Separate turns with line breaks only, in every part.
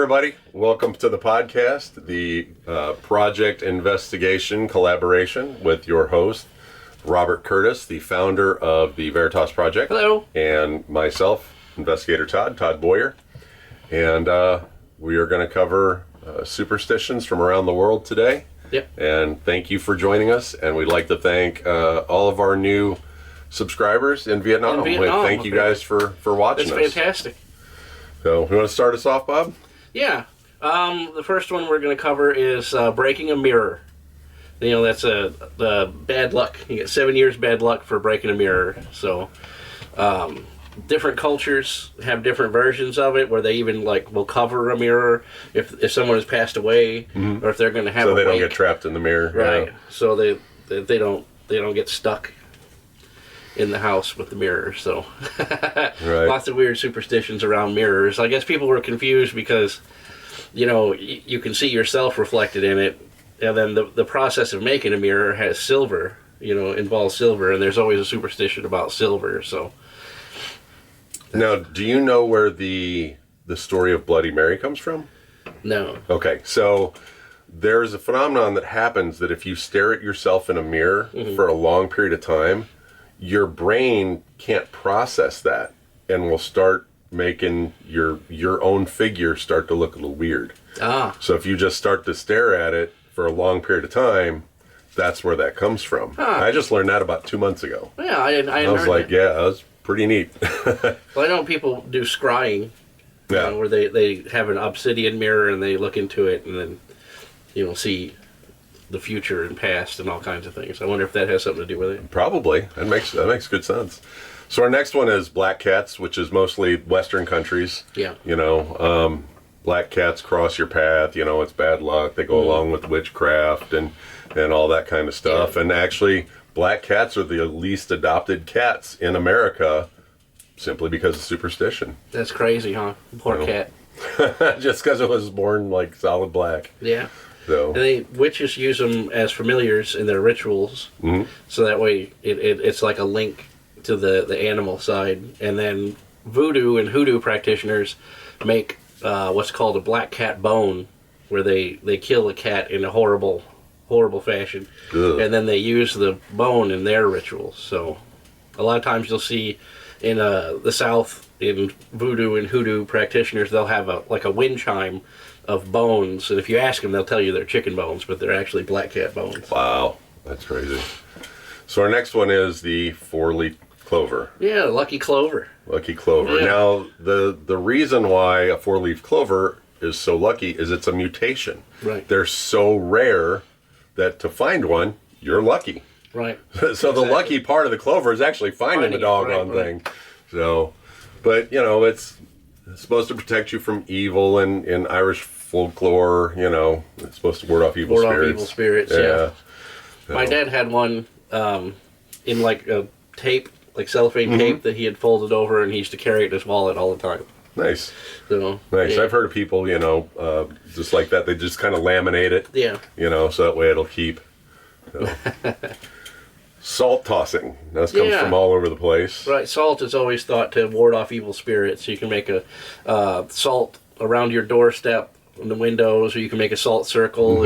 everybody. Welcome to the podcast, the project investigation collaboration with your host, Robert Curtis, the founder of the Veritas Project.
Hello.
And myself, investigator Todd Boyer. And we are going to cover superstitions from around the world today.
Yep.
And thank you for joining us. And we'd like to thank all of our new subscribers in Vietnam. Thank you guys for watching us.
That's fantastic.
So, you want to start us off, Bob?
Yeah. The first one we're going to cover is breaking a mirror. You know, that's the bad luck. You get 7 years bad luck for breaking a mirror. So, different cultures have different versions of it, where they even will cover a mirror if someone has passed away, or if they're going to have.
So they don't get trapped in the mirror,
right?
Yeah.
So they don't get stuck in the house with the mirror. So
right.
Lots of weird superstitions around mirrors. I guess people were confused because you can see yourself reflected in it, and then the process of making a mirror has silver, involves silver, and there's always a superstition about silver. So
now, do you know where the story of Bloody Mary comes from?
No.
Okay, so there's a phenomenon that happens that if you stare at yourself in a mirror for a long period of time, your brain can't process that and will start making your own figure start to look a little weird. So if you just start to stare at it for a long period of time, that's where that comes from. I just learned that about 2 months ago.
Yeah, I
was like, yeah, that was pretty neat.
Well, I know people do scrying, where they have an obsidian mirror and they look into it and then, see the future and past and all kinds of things. I wonder if that has something to do with it.
Probably. That makes good sense. So our next one is black cats, which is mostly Western countries.
Yeah.
Black cats cross your path. It's bad luck. They go along with witchcraft and all that kind of stuff. Yeah. And actually, black cats are the least adopted cats in America, simply because of superstition.
That's crazy, huh? Poor cat.
Just because it was born solid black.
Yeah.
So.
And witches use them as familiars in their rituals, so that way it's like a link to the animal side. And then voodoo and hoodoo practitioners make what's called a black cat bone, where they kill a cat in a horrible fashion. Ugh. And then they use the bone in their rituals. So a lot of times you'll see in the South, in voodoo and hoodoo practitioners, they'll have a wind chime of bones, and if you ask them, they'll tell you they're chicken bones, but they're actually black cat bones.
Wow, that's crazy. So our next one is the four-leaf clover.
Yeah, lucky clover.
Lucky clover. Yeah. Now, the reason why a four-leaf clover is so lucky is it's a mutation.
Right.
They're so rare that to find one, you're lucky.
Right.
So exactly. The lucky part of the clover is actually finding the doggone thing. So, but it's supposed to protect you from evil, and in Irish folklore, it's supposed to ward off evil spirits.
Ward off evil spirits, yeah. My dad had one in a tape, cellophane tape that he had folded over, and he used to carry it in his wallet all the time.
Nice.
So,
nice.
Yeah.
I've heard of people, just like that. They just kind of laminate it.
Yeah.
So that way it'll keep. So. Salt tossing. That comes from all over the place.
Right. Salt is always thought to ward off evil spirits. You can make a salt around your doorstep, in the windows, or you can make a salt circle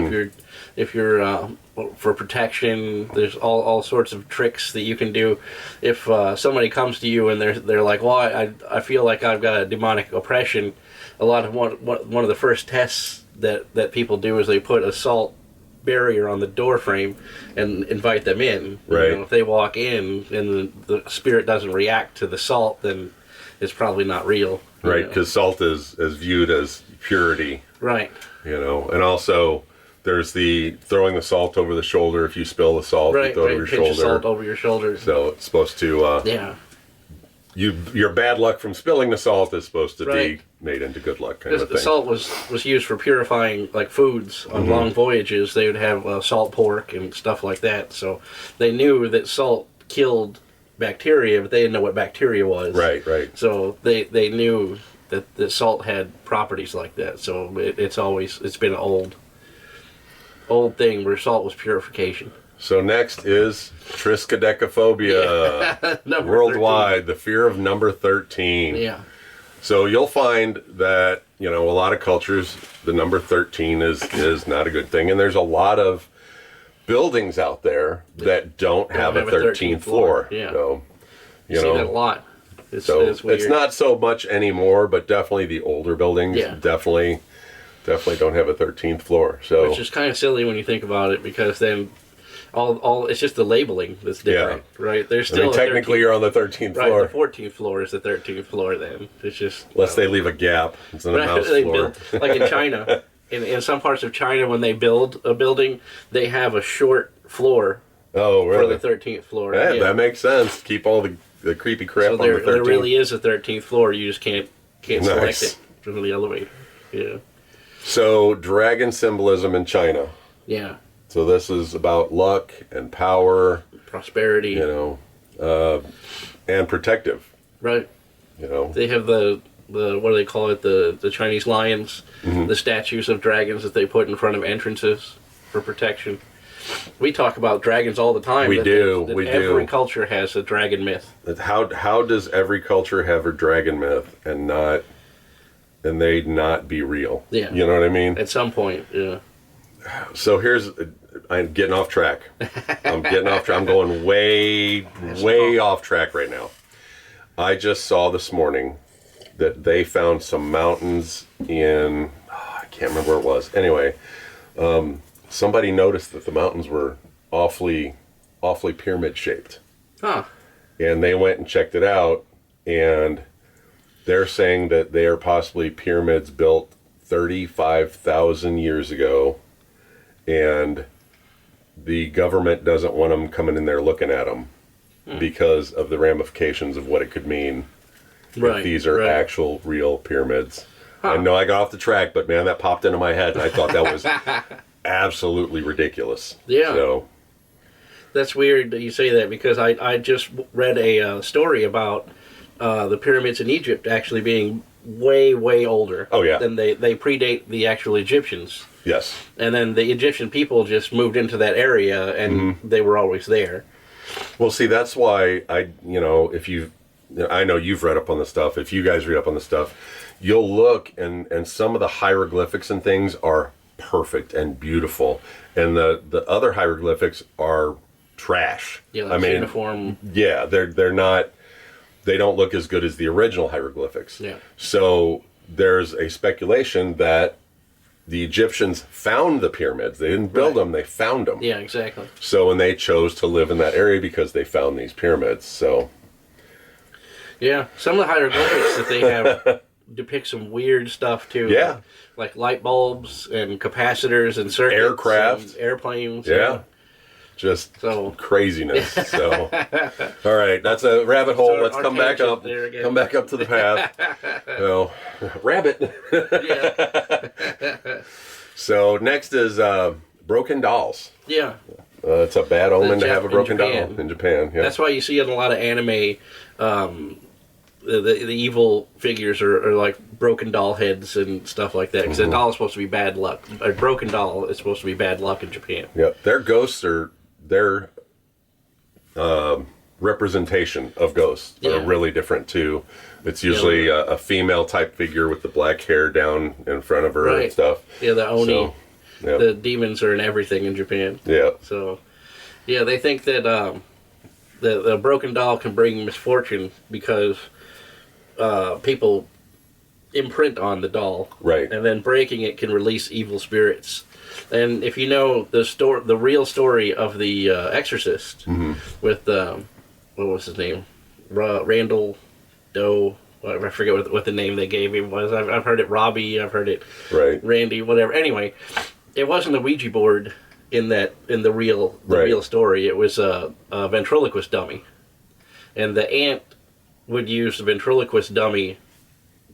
if you're for protection. There's all sorts of tricks that you can do. If somebody comes to you and they're like, well, I feel like I've got a demonic oppression, a lot of one of the first tests that people do is they put a salt barrier on the door frame and invite them in.
Right.
If they walk in and the spirit doesn't react to the salt, then it's probably not real.
Right, because salt is viewed as purity.
Right.
And also there's the throwing the salt over the shoulder. If you spill the salt, you throw it over your shoulder.
Salt over your shoulder.
So it's supposed to your bad luck from spilling the salt is supposed to be made into good luck kind of thing.
The salt was used for purifying foods on long voyages. They would have salt pork and stuff like that. So they knew that salt killed bacteria, but they didn't know what bacteria was.
Right.
So they knew that salt had properties like that. So it's been an old thing where salt was purification.
So next is triskaidekaphobia.
Number
worldwide,
13.
the fear of number 13.
Yeah.
So you'll find that you know, a lot of cultures, the number 13 is not a good thing. And there's a lot of buildings out there that don't have a 13th floor.
Yeah.
So,
you see that a lot.
It's not so much anymore, but definitely the older buildings definitely don't have a 13th floor. So,
which is kind of silly when you think about it, because then all it's just the labeling that's different, right? There's still
technically you're on the 13th floor.
Right, the 14th floor is the 13th floor. Then it's just
unless they leave a gap. It's in a house floor.
Like in China, in some parts of China, when they build a building, they have a short floor.
Oh, really?
For the 13th floor.
Yeah, that makes sense. Keep all the creepy crap on the 13th.
There really is a 13th floor. You just can't select it from the elevator. Yeah.
So, dragon symbolism in China.
Yeah.
So this is about luck and power,
prosperity,
you know, and protective.
Right.
You know,
they have the what do they call it? The Chinese lions, the statues of dragons that they put in front of entrances for protection. We talk about dragons all the time.
We do.
Every culture has a dragon myth.
How does every culture have a dragon myth and they not be real?
Yeah.
You know what I mean?
At some point, yeah.
So I'm getting off track. I'm going way off track right now. I just saw this morning that they found some mountains in, I can't remember where it was. Anyway, somebody noticed that the mountains were awfully pyramid shaped.
Huh.
And they went and checked it out, and they're saying that they are possibly pyramids built 35,000 years ago. And the government doesn't want them coming in there looking at them because of the ramifications of what it could mean if these are actual, real pyramids. Huh. I know I got off the track, but man, that popped into my head, and I thought that was absolutely ridiculous.
Yeah.
So,
that's weird that you say that, because I just read a story about the pyramids in Egypt actually being way older.
Oh, yeah.
Than they predate the actual Egyptians.
Yes.
And then the Egyptian people just moved into that area, and they were always there.
Well, see, that's why I know you've read up on the stuff. If you guys read up on the stuff, you'll look, and some of the hieroglyphics and things are perfect and beautiful, and the other hieroglyphics are trash.
Yeah, like uniform.
Yeah, they're not. They don't look as good as the original hieroglyphics.
Yeah.
So there's a speculation that the Egyptians found the pyramids. They didn't build them, they found them.
Yeah, exactly.
So, and they chose to live in that area because they found these pyramids. So,
yeah, some of the hieroglyphics that they have depict some weird stuff too.
Yeah.
Like light bulbs and capacitors and circuits.
Aircraft.
And airplanes.
Yeah. Just craziness. So, all right, that's a rabbit hole. Let's come back up. Come back up to the path. Well, rabbit.
Yeah.
So next is broken dolls.
Yeah.
It's a bad omen to have a broken doll in Japan. Yeah.
That's why you see in a lot of anime, the evil figures are like broken doll heads and stuff like that. Because a doll is supposed to be bad luck. A broken doll is supposed to be bad luck in Japan.
Yep. Their ghosts are their representation of ghosts are really different too. It's usually a female type figure with the black hair down in front of her and stuff.
Yeah, the Oni. So, the demons are in everything in Japan.
Yeah.
So, yeah, they think that the broken doll can bring misfortune because people imprint on the doll.
Right.
And then breaking it can release evil spirits. And if you know the real story of the Exorcist with what was his name, Randall Doe. I forget what the name they gave him was. I've heard it Robbie. I've heard it Randy. Whatever. Anyway, it wasn't a Ouija board in the real story. It was a ventriloquist dummy, and the aunt would use the ventriloquist dummy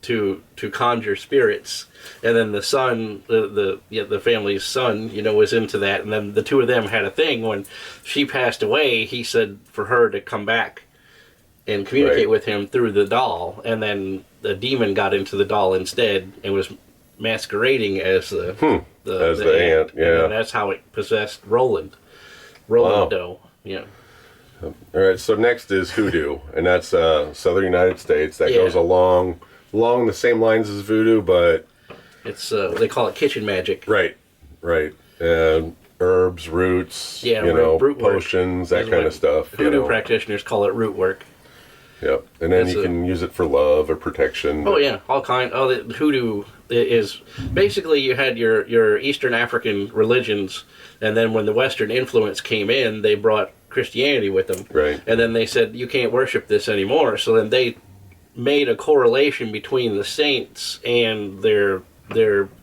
to conjure spirits, and then the son, the family's son, was into that, and then the two of them had a thing. When she passed away, he said for her to come back and communicate with him through the doll, and then the demon got into the doll instead and was masquerading as the aunt. Yeah, and that's how it possessed Roland Doe. Yeah.
All right, so next is hoodoo, and that's southern United States. That goes along the same lines as voodoo, but
It's they call it kitchen magic.
Right, right. And herbs, roots,
Yeah, root work
potions, that kind of stuff.
Hoodoo practitioners call it root work.
Yep, and then you can use it for love or protection.
Oh yeah, all kind. Oh, the hoodoo is basically you had your Eastern African religions, and then when the Western influence came in, they brought Christianity with them.
Right.
And then they said you can't worship this anymore. So then they made a correlation between the saints and their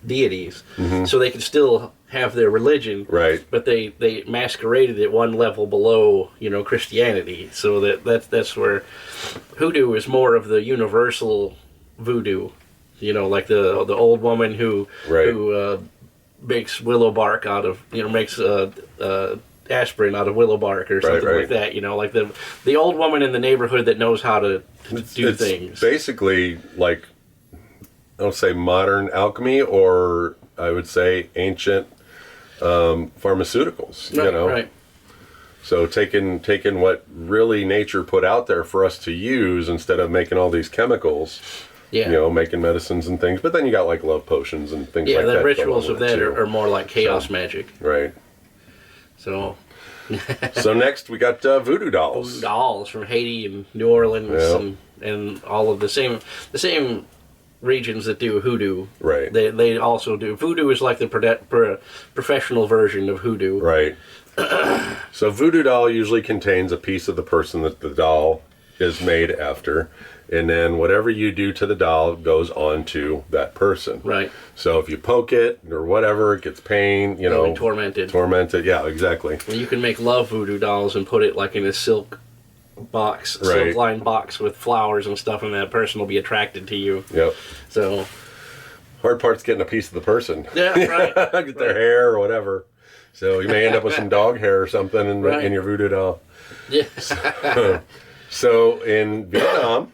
deities, so they could still have their religion,
right?
But they masqueraded it one level below, Christianity. So that's where hoodoo is more of the universal voodoo, like the old woman who makes willow bark out of makes aspirin out of willow bark or something like that. Like the old woman in the neighborhood that knows how to do things.
Basically, like I don't say modern alchemy, or I would say ancient pharmaceuticals.
Right.
So taking what really nature put out there for us to use instead of making all these chemicals. Yeah. Making medicines and things. But then you got like love potions and things like that. Yeah,
the rituals of that are more like chaos magic.
Right.
So.
So next we got voodoo dolls.
Voodoo dolls from Haiti and New Orleans and all of the same regions that do hoodoo.
Right.
They also do. Voodoo is like the professional version of hoodoo.
Right. So voodoo doll usually contains a piece of the person that the doll is made after, and then whatever you do to the doll goes on to that person.
Right.
So if you poke it or whatever, it gets pain,
tormented.
Yeah, exactly.
And you can make love voodoo dolls and put it like in a silk lined box with flowers and stuff, and that person will be attracted to you.
Yep.
So
hard part's getting a piece of the person.
Yeah, right.
Get their hair or whatever. So you may end up with some dog hair or something in your voodoo doll.
Yeah.
So in Vietnam,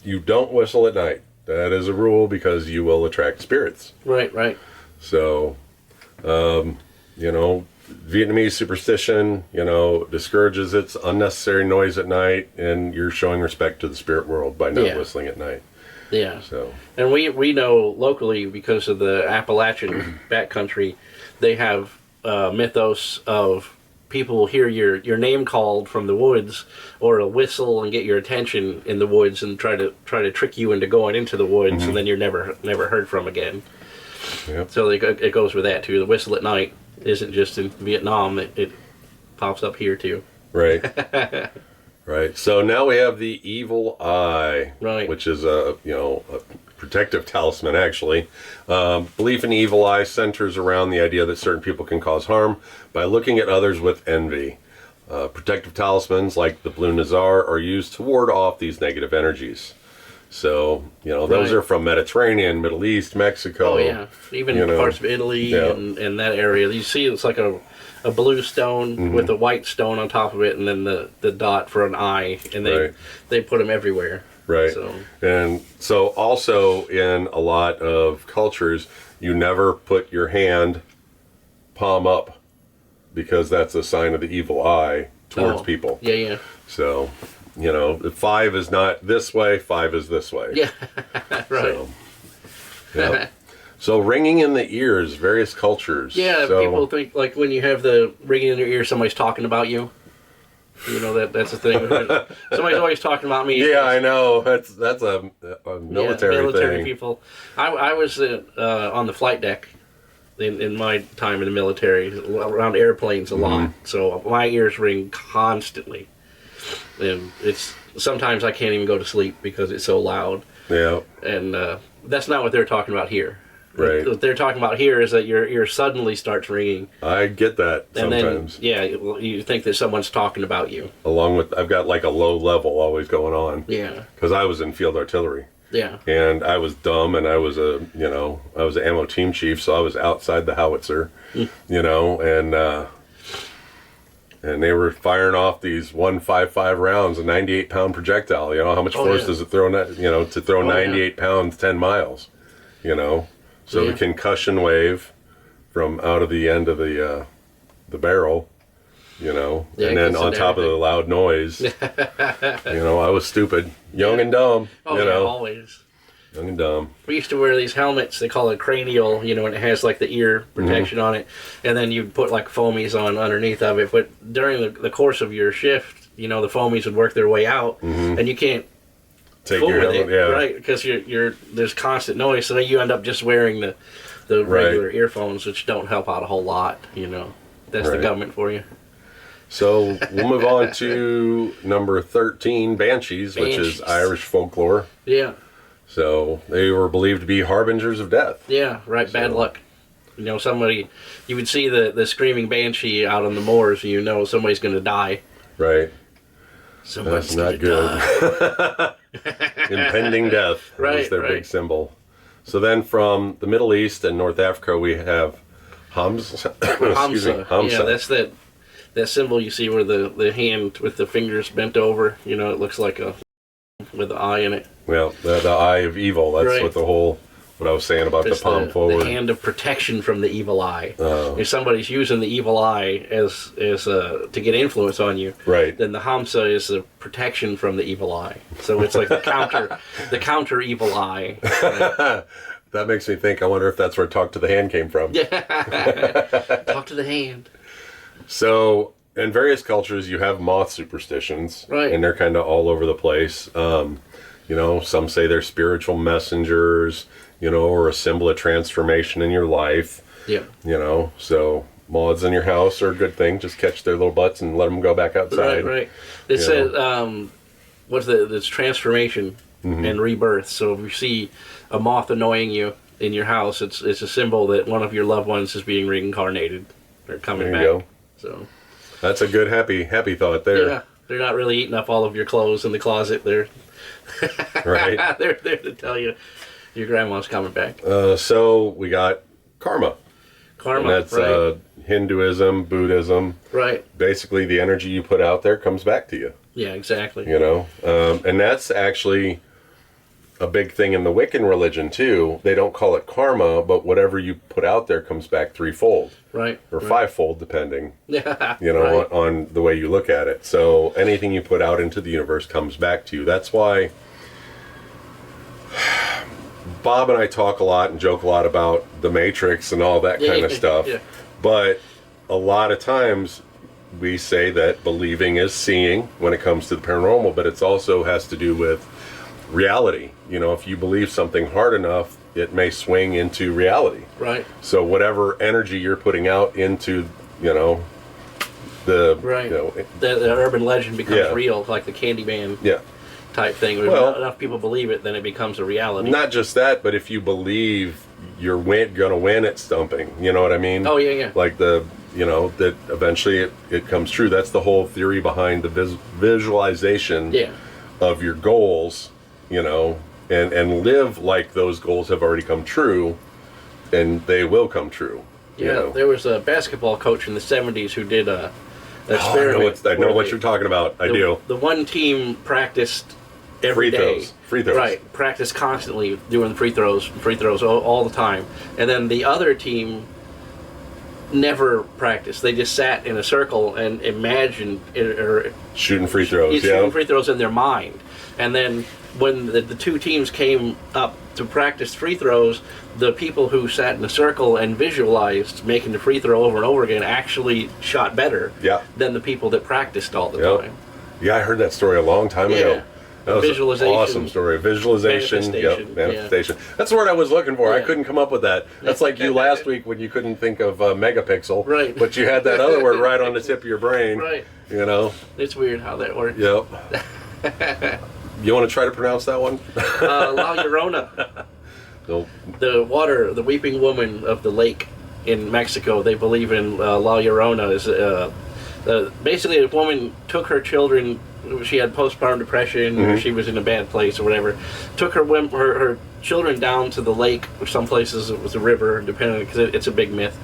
you don't whistle at night. That is a rule because you will attract spirits.
Right.
So, Vietnamese superstition, discourages its unnecessary noise at night, and you're showing respect to the spirit world by not whistling at night.
Yeah.
So,
and we know locally, because of the Appalachian backcountry, they have mythos of people will hear your name called from the woods, or a whistle and get your attention in the woods and try to trick you into going into the woods, and then you're never heard from again.
Yep.
So it goes with that too. The whistle at night isn't just in Vietnam; it pops up here too.
Right. Right. So now we have the evil eye, which is a protective talisman. Actually, belief in the evil eye centers around the idea that certain people can cause harm by looking at others with envy. Protective talismans like the Blue Nazar are used to ward off these negative energies. So those are from Mediterranean, Middle East, Mexico.
Oh yeah, even parts of Italy and that area. You see, it's like a blue stone with a white stone on top of it, and then the dot for an eye, and they put them everywhere.
Right. And so also in a lot of cultures, you never put your hand palm up, because that's a sign of the evil eye towards people.
Yeah.
So, the 5 is not this way, 5 is this way.
Yeah. Right.
So, so ringing in the ears, various cultures.
Yeah, people think like when you have the ringing in your ear, somebody's talking about you. That's the thing. Somebody's always talking about me.
Yeah, I know. That's a military thing.
Military people. I was on the flight deck in my time in the military, around airplanes a lot. So my ears ring constantly, and sometimes I can't even go to sleep because it's so loud.
Yeah.
And that's not what they're talking about here.
Right.
What they're talking about here is that your ear suddenly starts ringing.
I get that sometimes.
And then, you think that someone's talking about you.
Along with, I've got like a low level always going on.
Yeah.
Because I was in field artillery.
Yeah.
And I was dumb, and I was an ammo team chief, so I was outside the howitzer, and they were firing off these 155 rounds, a 98-pound projectile. How much force does it throw? To throw 98 pounds 10 miles. So the concussion wave from out of the end of the barrel, and then on top of the loud noise, I was stupid, young and dumb.
Oh, yeah, always.
Young and dumb.
We used to wear these helmets. They call it cranial, and it has like the ear protection on it, and then you'd put like foamies on underneath of it. But during the course of your shift, the foamies would work their way out, and you can't
Take
fool
your
with
helmet,
it, right? Because there's constant noise, so then you end up just wearing the regular earphones, which don't help out a whole lot. That's the government for you.
So we'll move on to number 13, Banshees, which is Irish folklore.
Yeah.
So they were believed to be harbingers of death.
Yeah, right. So, bad luck. Somebody, you would see the screaming banshee out on the moors, and somebody's going to die.
Right.
Somebody's
That's not good. Impending death.
Right.
Was their big symbol. So then from the Middle East and North Africa, we have Hamsa.
Hamsa. Yeah, that's that symbol you see where the hand with the fingers bent over. It looks like with the eye in it.
Well, the eye of evil. That's what I was saying about the palm forward.
The hand of protection from the evil eye. If somebody's using the evil eye as to get influence on you,
right,
then the Hamsa is the protection from the evil eye. So it's like the counter evil eye. Right?
That makes me think, I wonder if that's where Talk to the Hand came from.
Yeah. Talk to the hand.
So, in various cultures, you have moth superstitions.
Right.
And they're kind of all over the place. Some say they're spiritual messengers, or a symbol of transformation in your life.
Yeah.
So moths in your house are a good thing. Just catch their little butts and let them go back outside.
Right. It says, it's transformation and rebirth. So if you see a moth annoying you in your house, it's a symbol that one of your loved ones is being reincarnated or coming back. Go. So
that's a good happy thought there.
Yeah, they're not really eating up all of your clothes in the closet. They're
right.
They're there to tell you your grandma's coming back.
So we got karma.
Karma.
And that's Hinduism, Buddhism.
Right.
Basically, the energy you put out there comes back to you.
Yeah, exactly.
And that's actually a big thing in the Wiccan religion too. They don't call it karma, but whatever you put out there comes back threefold.
Right.
Or fivefold, depending.
Yeah.
On the way you look at it. So anything you put out into the universe comes back to you. That's why Bob and I talk a lot and joke a lot about the Matrix and all that kind of stuff. Yeah. But a lot of times we say that believing is seeing when it comes to the paranormal, but it also has to do with reality. If you believe something hard enough, it may swing into reality.
Right.
So whatever energy you're putting out into, the
the urban legend becomes real, like the Candyman type thing. If enough people believe it, then it becomes a reality.
Not just that, but if you believe you're gonna win at stumping, you know what I mean?
Oh yeah.
Like that eventually it comes true. That's the whole theory behind the visualization of your goals. And live like those goals have already come true, and they will come true.
Yeah, there was a basketball coach in the 70s who did an experiment.
I know what you're talking about. I do.
The one team practiced every day.
Free throws.
Right, practiced constantly doing free throws all the time. And then the other team never practiced. They just sat in a circle and imagined
shooting free throws.
Shooting free throws in their mind. And then when the two teams came up to practice free throws, the people who sat in a circle and visualized making the free throw over and over again actually shot better than the people that practiced all the time.
Yeah, I heard that story a long time ago. That was
visualization.
An awesome story. Visualization. Manifestation. That's the word I was looking for. I couldn't come up with that. That's like you last week when you couldn't think of megapixel.
Right.
But you had that other word right on the tip of your brain.
Right.
It's
weird how that works.
Yep. You want to try to pronounce that one?
La Llorona.
Nope.
The weeping woman of the lake in Mexico. They believe in La Llorona. Is basically a woman took her children. She had postpartum depression, or she was in a bad place, or whatever. Took her children down to the lake, or some places it was a river, depending, because it's a big myth,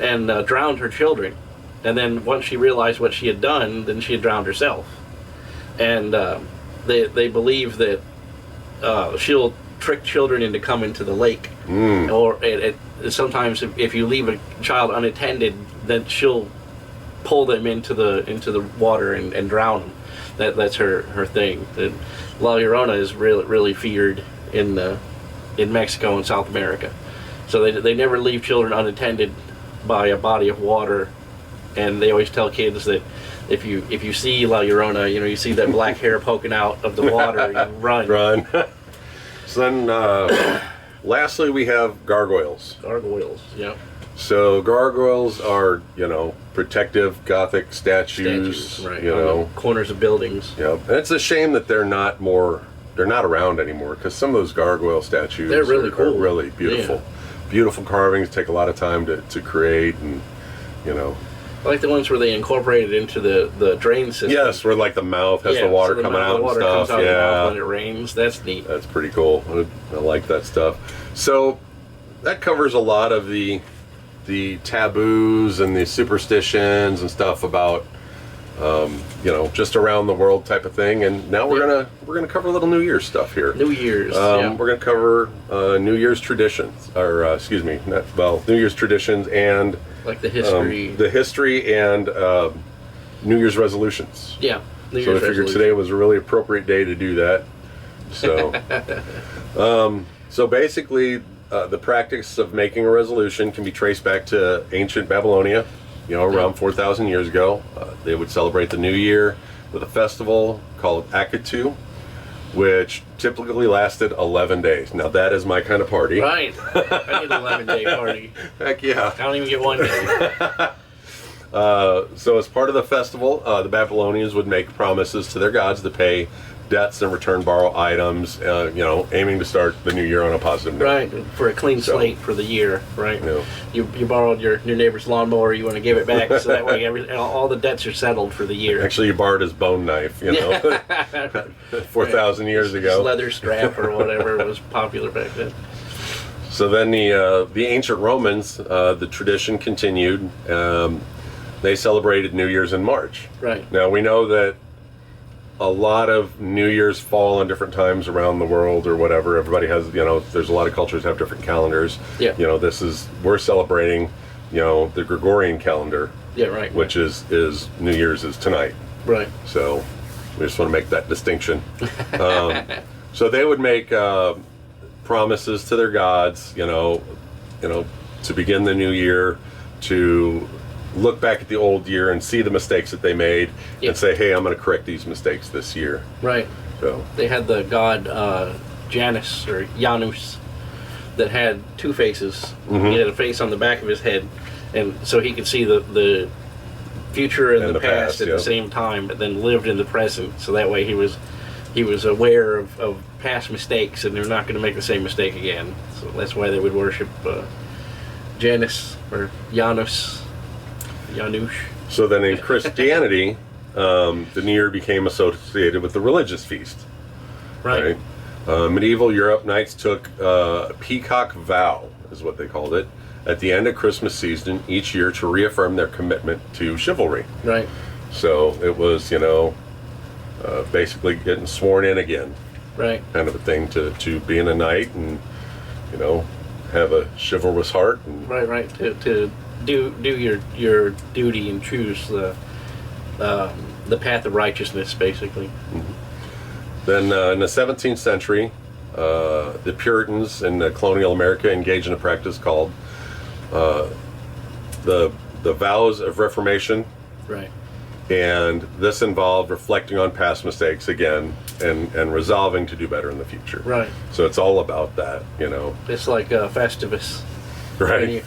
and drowned her children. And then once she realized what she had done, then she had drowned herself. And they believe that she'll trick children into coming to the lake, or sometimes if you leave a child unattended, then she'll pull them into the water and drown them. That's her thing. La Llorona is really feared in the in Mexico and South America. So they never leave children unattended by a body of water, and they always tell kids that if you see La Llorona, you see that black hair poking out of the water, you run.
Run. So then, lastly, we have gargoyles.
Gargoyles, yeah.
So gargoyles are, protective Gothic statues.
Right? On the corners of buildings.
Yeah, and it's a shame that they're not around anymore, because some of those gargoyle statues
they're really cool.
are really beautiful.
Yeah.
Beautiful carvings, take a lot of time to create, and
I like the ones where they incorporated into the drain system.
Yes, where like the mouth has the water coming out and stuff.
Comes out of the mouth when it rains. That's neat.
That's pretty cool. I like that stuff. So that covers a lot of the taboos and the superstitions and stuff about just around the world type of thing. And now we're gonna cover a little New Year's stuff here.
New Year's.
We're gonna cover New Year's traditions, or New Year's traditions and
like the history.
And New Year's resolutions.
Yeah.
So I figured today was a really appropriate day to do that. So, so basically, the practice of making a resolution can be traced back to ancient Babylonia. Around 4,000 years ago, they would celebrate the New Year with a festival called Akitu, which typically lasted 11 days. Now that is my kind of party.
Right. I need an 11-day party.
Heck yeah.
I don't even get 1 day.
So as part of the festival, the Babylonians would make promises to their gods to pay debts and return borrowed items, aiming to start the new year on a positive note.
Right, for a clean slate for the year, right? Yeah. You borrowed your neighbor's lawnmower, you want to give it back, so that way all the debts are settled for the year.
Actually, you borrowed his bone knife, 4,000 years ago.
His leather strap or whatever was popular back then.
So then the ancient Romans, the tradition continued. They celebrated New Year's in March.
Right.
Now we know that a lot of New Year's fall on different times around the world or whatever. Everybody has, there's a lot of cultures that have different calendars.
Yeah.
We're celebrating, the Gregorian calendar.
Yeah, right.
Which is New Year's is tonight.
Right.
So we just want to make that distinction. So they would make promises to their gods, to begin the new year, to look back at the old year and see the mistakes that they made, and say, hey, I'm going to correct these mistakes this year.
Right.
So
they had the god Janus or Janus that had two faces.
Mm-hmm.
He had a face on the back of his head, and so he could see the future and the past at the same time, but then lived in the present. So that way he was aware of past mistakes, and they're not going to make the same mistake again. So that's why they would worship Janus or Janus. Janusz.
So then in Christianity, the New Year became associated with the religious feast.
Right.
Medieval Europe, knights took a peacock vow, is what they called it, at the end of Christmas season each year to reaffirm their commitment to chivalry.
Right.
So it was, basically getting sworn in again.
Right.
Kind of a thing to being a knight and, have a chivalrous heart. And,
right. To do your duty and choose the path of righteousness, basically.
Mm-hmm. Then in the 17th century, the Puritans in colonial America engaged in a practice called the vows of Reformation.
Right.
And this involved reflecting on past mistakes again and resolving to do better in the future.
Right.
So it's all about that,
It's like Festivus.
Right.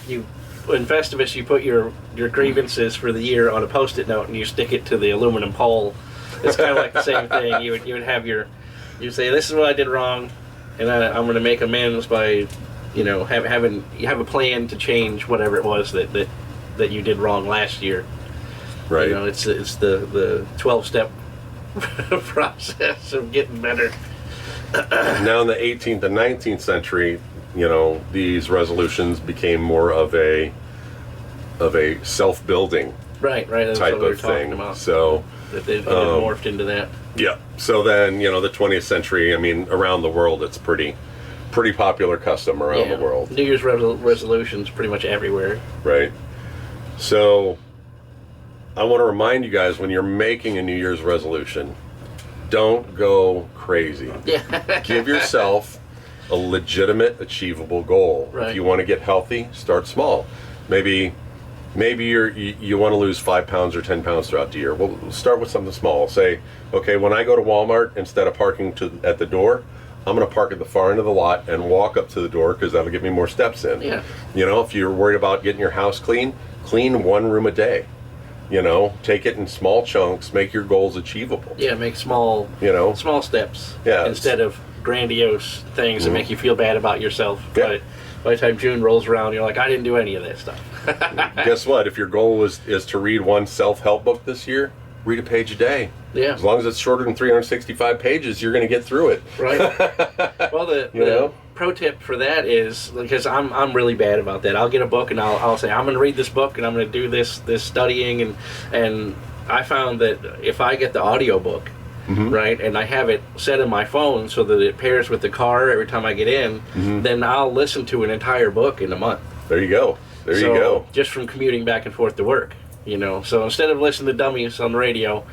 In Festivus, you put your grievances for the year on a Post-it note and you stick it to the aluminum pole. It's kind of like the same thing. You would have you say, this is what I did wrong, and I'm going to make amends by, you have a plan to change whatever it was that you did wrong last year.
Right.
It's the 12-step process of getting better.
Now in the 18th and 19th century, these resolutions became more of a self-building
right that's
type
what we were
of
talking
thing.
about.
So
that they've morphed into that.
Yeah. So then, the 20th century, around the world, it's pretty popular custom around the world.
New Year's resolutions pretty much everywhere.
Right. So I want to remind you guys, when you're making a New Year's resolution, don't go crazy.
Yeah.
Give yourself a legitimate, achievable goal.
Right.
If you want to get healthy, start small. Maybe you want to lose 5 pounds or 10 pounds throughout the year. Well, start with something small. Say, okay, when I go to Walmart, instead of parking at the door, I'm going to park at the far end of the lot and walk up to the door because that'll get me more steps in.
Yeah.
You know, if you're worried about getting your house clean 1 room a day. You know, take it in small chunks, make your goals achievable.
Yeah, make small steps.
Yeah,
instead of grandiose things that make you feel bad about yourself.
Yeah.
By the time June rolls around, you're like, I didn't do any of that stuff.
Guess what? If your goal is to read one self-help book this year, read a page a day.
Yeah.
As long as it's shorter than 365 pages, you're going to get through it.
Right. Well, the pro tip for that is, because I'm really bad about that. I'll get a book and I'll say, I'm going to read this book and I'm going to do this studying, and I found that if I get the audio book, right, and I have it set in my phone so that it pairs with the car every time I get in, then I'll listen to an entire book in a month.
There you go. There you go.
Just from commuting back and forth to work, you know. So instead of listening to dummies on the radio,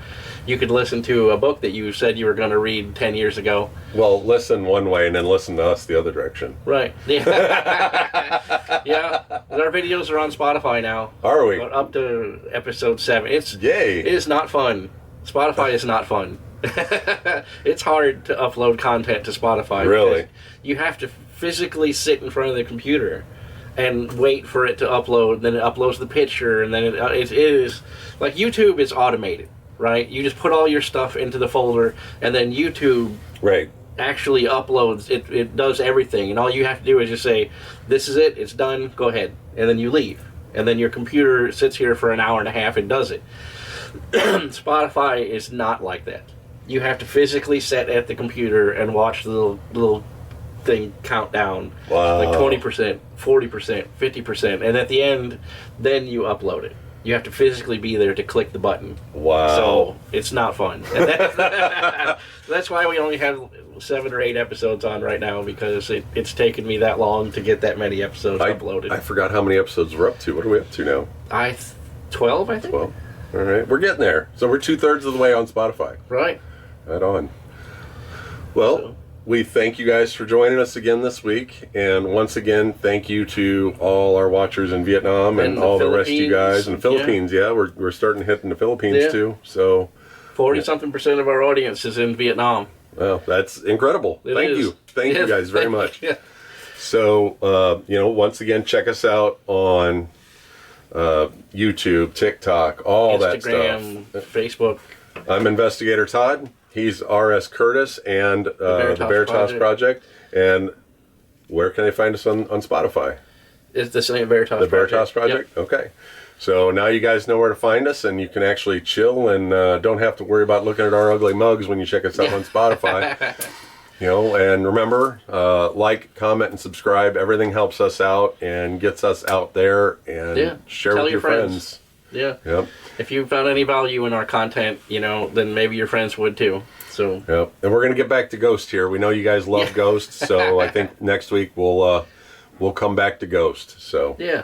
you could listen to a book that you said you were going to read 10 years ago.
Well, listen one way and then listen to us the other direction.
Right. Yeah. Yeah. Our videos are on Spotify now.
Are we?
Up to episode 7.
Yay.
It is not fun. Spotify is not fun. It's hard to upload content to Spotify.
Really?
You have to physically sit in front of the computer and wait for it to upload. Then it uploads the picture, and then it is like YouTube is automated, right? You just put all your stuff into the folder, and then YouTube actually uploads. It does everything, and all you have to do is just say, "This is it. It's done. Go ahead," and then you leave. And then your computer sits here for an hour and a half and does it. Spotify is not like that. You have to physically sit at the computer and watch the little thing count down.
Wow.
Like 20%, 40%, 50%. And at the end, then you upload it. You have to physically be there to click the button.
Wow.
So it's not fun. And that's why we only have 7 or 8 episodes on right now, because it's taken me that long to get that many episodes uploaded.
I forgot how many episodes we're up to. What are we up to now?
12, I think.
12. All right. We're getting there. So we're 2/3 of the way on Spotify.
Right.
Right on. Well, we thank you guys for joining us again this week. And once again, thank you to all our watchers in Vietnam and all the rest of you guys. In the Philippines, we're starting to hit in the Philippines too. So
40-something% of our audience is in Vietnam.
Well, that's incredible. Thank you. Thank you guys very much.
Yeah.
So, once again, check us out on YouTube, TikTok, all that stuff.
Instagram, Facebook.
I'm Investigator Todd. He's R.S. Curtis and the Veritas Project. And where can they find us on Spotify?
It's the same Veritas Project.
The Veritas Project? Yep. Okay. So now you guys know where to find us, and you can actually chill and don't have to worry about looking at our ugly mugs when you check us out on Spotify. And remember, like, comment, and subscribe. Everything helps us out and gets us out there, and share with your friends.
Yeah.
Yep.
If you found any value in our content, then maybe your friends would too. So.
Yep. And we're gonna get back to Ghost here. We know you guys love Ghost, so I think next week we'll come back to Ghost. So.
Yeah.